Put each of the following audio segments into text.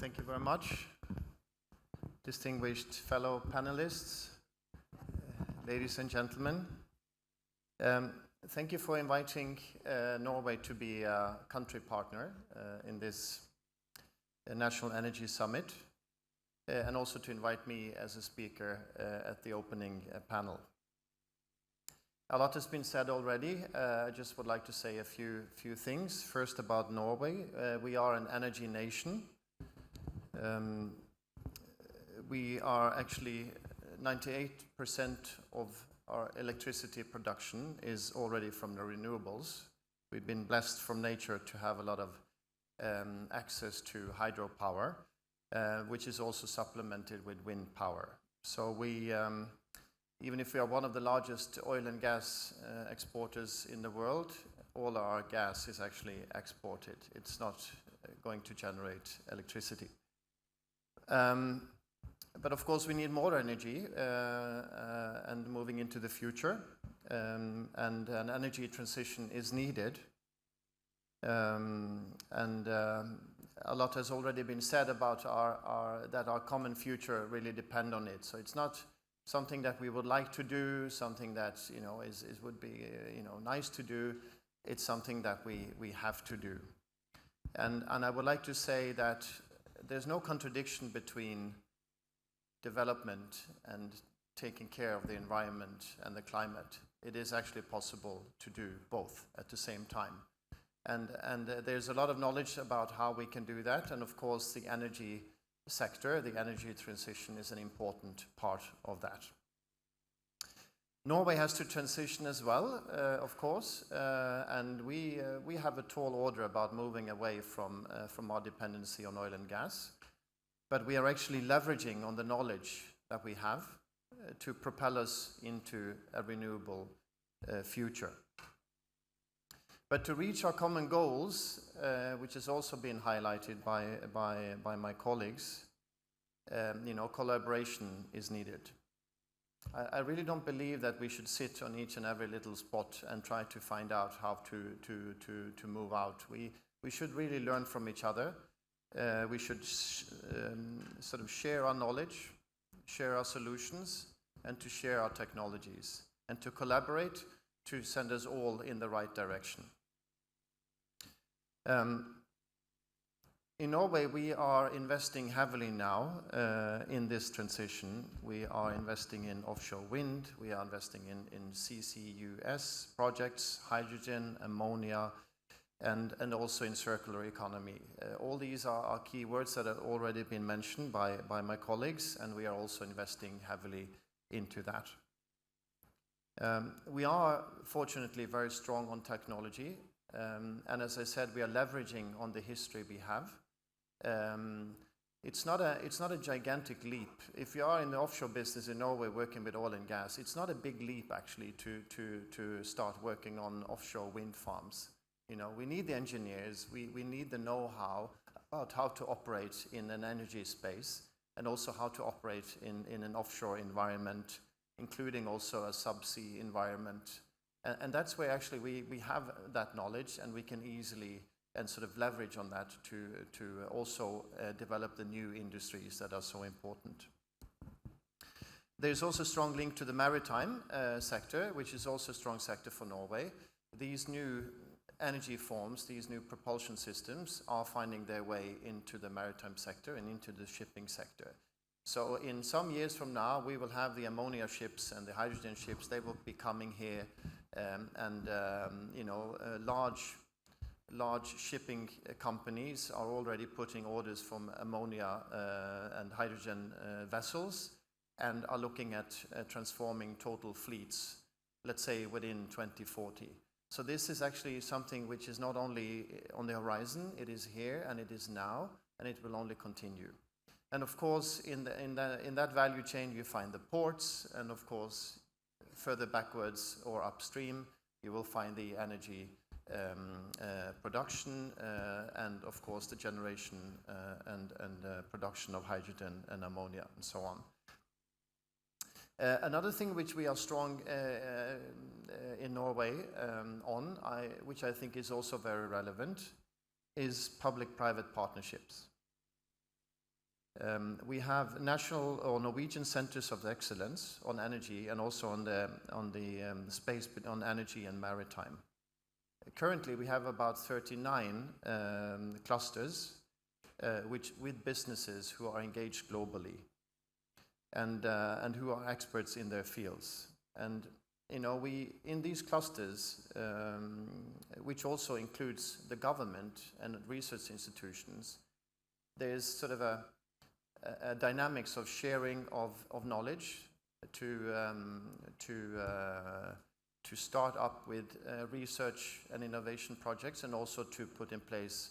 Thank you very much. Distinguished fellow panelists, ladies and gentlemen. Thank you for inviting Norway to be a country partner in this National Energy Summit, and also to invite me as a speaker at the opening panel. A lot has been said already. I just would like to say a few things. First, about Norway. We are an energy nation. We are actually 98% of our electricity production is already from the renewables. We've been blessed from nature to have a lot of access to hydropower, which is also supplemented with wind power. So we, even if we are one of the largest oil and gas exporters in the world, all our gas is actually exported. It's not going to generate electricity. But of course we need more energy and moving into the future, and an energy transition is needed. A lot has already been said about that our common future really depend on it. So it's not something that we would like to do, something that would be nice to do. It's something that we have to do. And I would like to say that there's no contradiction between development and taking care of the environment and the climate. It is actually possible to do both at the same time. And there's a lot of knowledge about how we can do that. And of course, the energy sector, the energy transition is an important part of that. Norway has to transition as well, of course, and we have a tall order about moving away from our dependency on oil and gas. But we are actually leveraging on the knowledge that we have to propel us into a renewable future. But to reach our common goals, which has also been highlighted by my colleagues, collaboration is needed. I really don't believe that we should sit on each and every little spot and try to find out how to move out. We should really learn from each other. We should sort of share our knowledge, share our solutions, and to share our technologies, and to collaborate to send us all in the right direction. In Norway, we are investing heavily now in this transition. We are investing in offshore wind, we are investing in CCUS projects, hydrogen, ammonia, and also in circular economy. All these are key words that have already been mentioned by my colleagues, and we are also investing heavily into that. We are fortunately very strong on technology, and as I said, we are leveraging on the history we have. It's not a gigantic leap. If you are in the offshore business in Norway working with oil and gas, it's not a big leap actually to start working on offshore wind farms. We need the engineers, we need the know-how about how to operate in an energy space, and also how to operate in an offshore environment, including also a subsea environment. And that's where actually we have that knowledge, and we can easily and sort of leverage on that to also develop the new industries that are so important. There's also a strong link to the maritime sector, which is also a strong sector for Norway. These new energy forms, these new propulsion systems are finding their way into the maritime sector and into the shipping sector. So in some years from now, we will have the ammonia ships and the hydrogen ships. They will be coming here, large shipping companies are already putting orders from ammonia and hydrogen vessels, and are looking at transforming total fleets, let's say within 2040. So this is actually something which is not only on the horizon, it is here and it is now, and it will only continue. And of course, in that value chain, you find the ports, and of course, further backwards or upstream, you will find the energy production, and of course, the generation and production of hydrogen and ammonia and so on. Another thing which we are strong in Norway which I think is also very relevant, is public-private partnerships. We have national or Norwegian centers of excellence on energy and also on the space on energy and maritime. Currently, we have about 39 clusters with businesses who are engaged globally and who are experts in their fields. And we in these clusters, which also includes the government and research institutions, there's sort of a dynamics of sharing of knowledge to start up with research and innovation projects, and also to put in place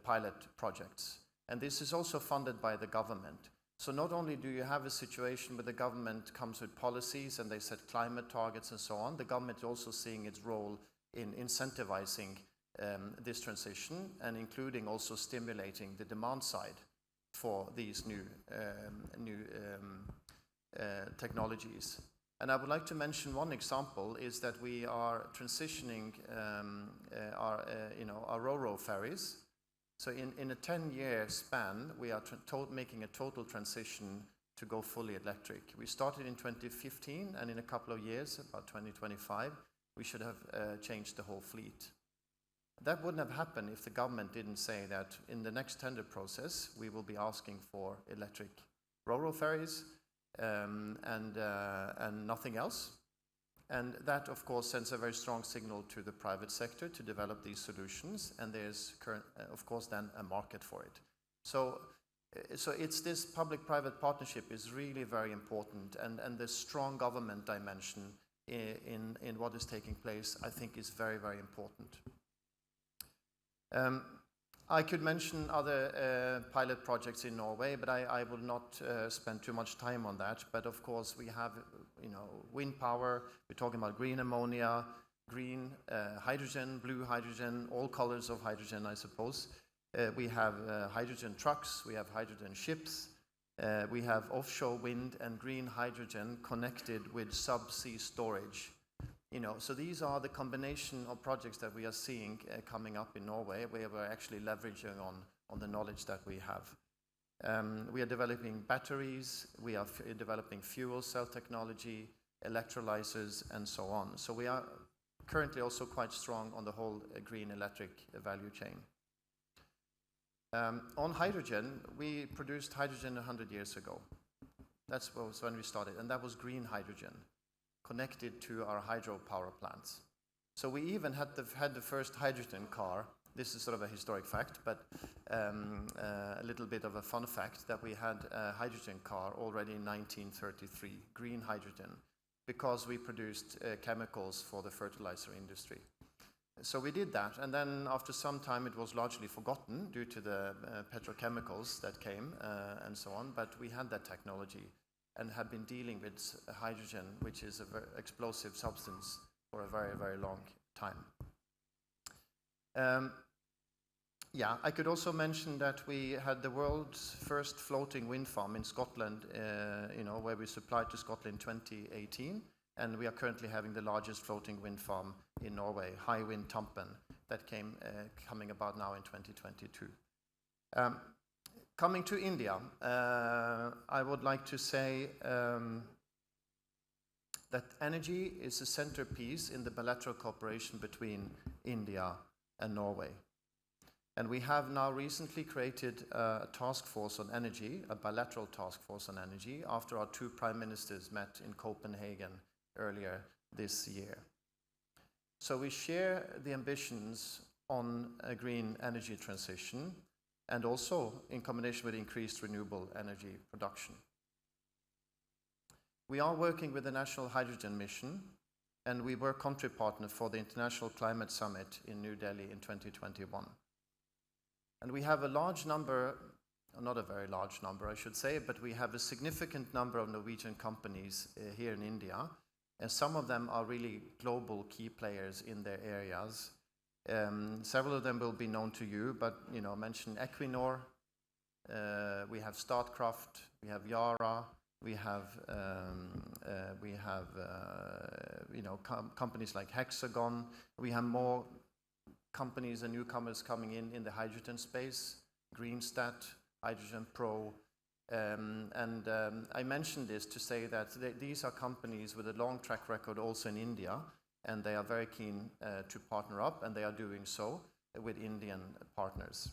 pilot projects. And this is also funded by the government. So not only do you have a situation where the government comes with policies and they set climate targets and so on, the government is also seeing its role in incentivizing this transition, and including also stimulating the demand side for these new technologies. And I would like to mention one example is that we are transitioning our Ro-Ro ferries. So in a 10-year span, we are making a total transition to go fully electric. We started in 2015, and in a couple of years, about 2025, we should have changed the whole fleet. That wouldn't have happened if the government didn't say that in the next tender process, we will be asking for electric Ro-Ro ferries, and nothing else. And that, of course, sends a very strong signal to the private sector to develop these solutions, and there's, of course, then a market for it. So it's this public-private partnership is really very important, and the strong government dimension in what is taking place, I think, is very, very important. I could mention other pilot projects in Norway, but I will not spend too much time on that. But of course, we have, wind power. We're talking about green ammonia, green hydrogen, blue hydrogen, all colors of hydrogen, I suppose. We have hydrogen trucks. We have hydrogen ships. We have offshore wind and green hydrogen connected with subsea storage. So these are the combination of projects that we are seeing coming up in Norway, where we're actually leveraging on the knowledge that we have. We are developing batteries, we are developing fuel cell technology, electrolyzers, and so on. So we are currently also quite strong on the whole green electric value chain. On hydrogen, we produced hydrogen 100 years ago. That was when we started, and that was green hydrogen, connected to our hydropower plants. So we even had the first hydrogen car. This is sort of a historic fact, but a little bit of a fun fact that we had a hydrogen car already in 1933, green hydrogen, because we produced chemicals for the fertilizer industry. So we did that, and then after some time it was largely forgotten due to the petrochemicals that came and so on, but we had that technology and have been dealing with hydrogen, which is a very explosive substance, for a very, very long time. I could also mention that we had the world's first floating wind farm in Scotland, where we supplied to Scotland in 2018, and we are currently having the largest floating wind farm in Norway, High Wind Tampen, that coming about now in 2022. Coming to India, I would like to say that energy is a centerpiece in the bilateral cooperation between India and Norway. And we have now recently created a task force on energy, a bilateral task force on energy, after our two prime ministers met in Copenhagen earlier this year. So we share the ambitions on a green energy transition, and also in combination with increased renewable energy production. We are working with the National Hydrogen Mission, and we were country partner for the International Climate Summit in New Delhi in 2021. And we have a large number, not a very large number I should say, but we have a significant number of Norwegian companies here in India, and some of them are really global key players in their areas. Several of them will be known to you, but mention Equinor, we have Statkraft, we have Yara, we have companies like Hexagon. We have more companies and newcomers coming in the hydrogen space, Greenstat, Hydrogen Pro, I mentioned this to say that these are companies with a long track record also in India, and they are very keen to partner up, and they are doing so with Indian partners.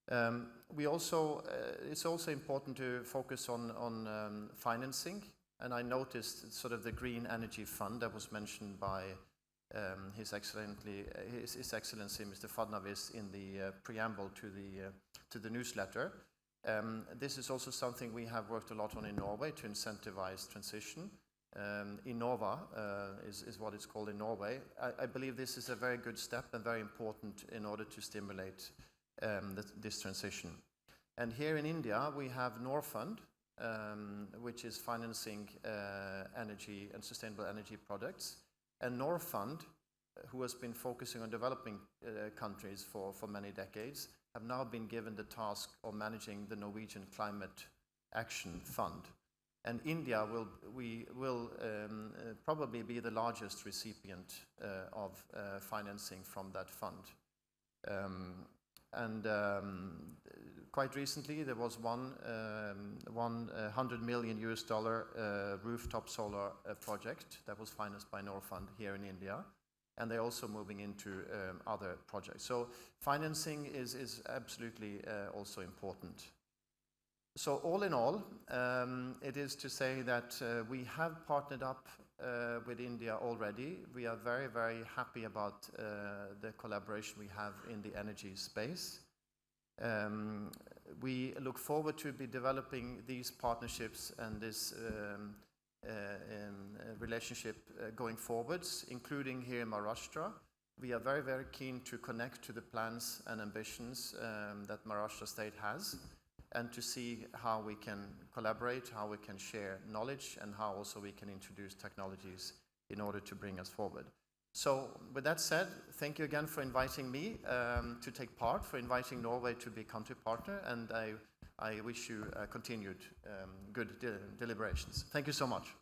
It's also important to focus on financing, and I noticed sort of the Green Energy Fund that was mentioned by His Excellency Mr. Fadnavis in the preamble to the newsletter. This is also something we have worked a lot on in Norway to incentivize transition. Innova is what it's called in Norway. I believe this is a very good step and very important in order to stimulate this transition. And here in India we have Norfund, which is financing energy and sustainable energy products. And Norfund, who has been focusing on developing countries for many decades, have now been given the task of managing the Norwegian Climate Action Fund. And India will probably be the largest recipient of financing from that fund. Quite recently there was one $100 million rooftop solar project that was financed by Norfund here in India, and they're also moving into other projects. So financing is absolutely also important. So all in all, it is to say that we have partnered up with India already. We are very, very happy about the collaboration we have in the energy space. We look forward to be developing these partnerships and this relationship going forwards, including here in Maharashtra. We are very, very keen to connect to the plans and ambitions that Maharashtra state has, and to see how we can collaborate, how we can share knowledge, and how also we can introduce technologies in order to bring us forward. So with that said, thank you again for inviting me to take part, for inviting Norway to be country partner, and I wish you continued good deliberations. Thank you so much.